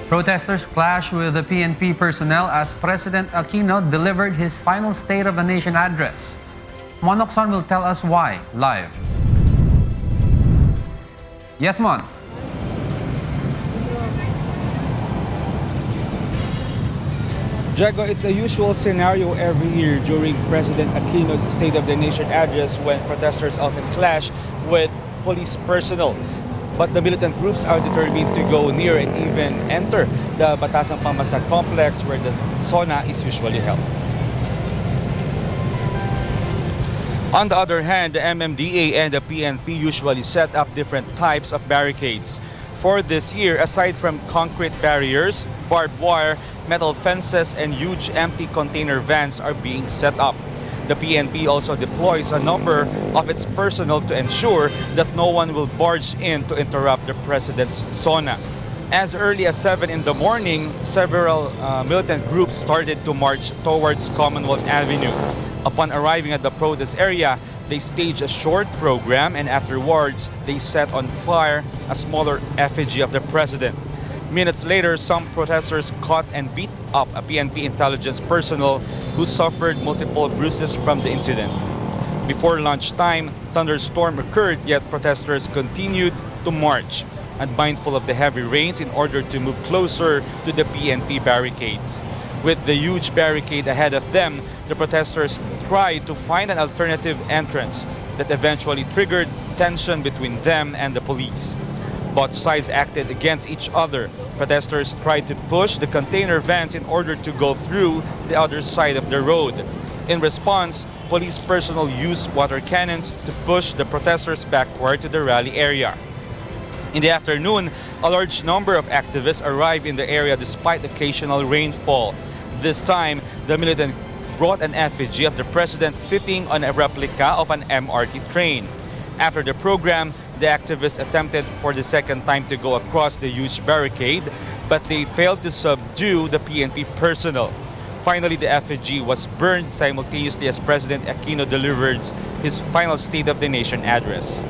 Protesters clashed with the PNP personnel as President Aquino delivered his final State of the Nation address. Mon will tell us why, live. Yes, Mon. Jago, it's a usual scenario every year during President Aquino's State of the Nation address when protesters often clash with police personnel. But the militant groups are determined to go near and even enter the Batasang Pamasa complex where the SONA is usually held. On the other hand, the MMDA and the PNP usually set up different types of barricades. For this year, aside from concrete barriers, barbed wire, metal fences, and huge empty container vans are being set up. The PNP also deploys a number of its personnel to ensure that no one will barge in to interrupt the president's SONA. As early as 7 in the morning, several militant groups started to march towards Commonwealth Avenue. Upon arriving at the protest area, they staged a short program and afterwards, they set on fire a smaller effigy of the president. Minutes later, some protesters caught and beat up a PNP intelligence personnel who suffered multiple bruises from the incident. Before lunchtime, thunderstorm occurred, yet protesters continued to march, unmindful of the heavy rains in order to move closer to the PNP barricades. With the huge barricade ahead of them, the protesters tried to find an alternative entrance that eventually triggered tension between them and the police. Both sides acted against each other. Protesters tried to push the container vans in order to go through the other side of the road. In response, police personnel used water cannons to push the protesters backward to the rally area. In the afternoon, a large number of activists arrived in the area despite occasional rainfall. This time, the militant brought an effigy of the president sitting on a replica of an MRT train. After the program, the activists attempted for the second time to go across the huge barricade, but they failed to subdue the PNP personnel. Finally, the effigy was burned simultaneously as President Aquino delivered his final State of the Nation address.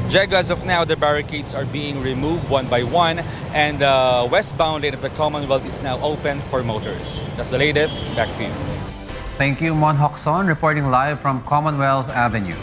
Jago, as of now, the barricades are being removed one by one, and the westbound lane of the Commonwealth is now open for motors. That's the latest. Back to you. Thank you, Mon reporting live from Commonwealth Avenue.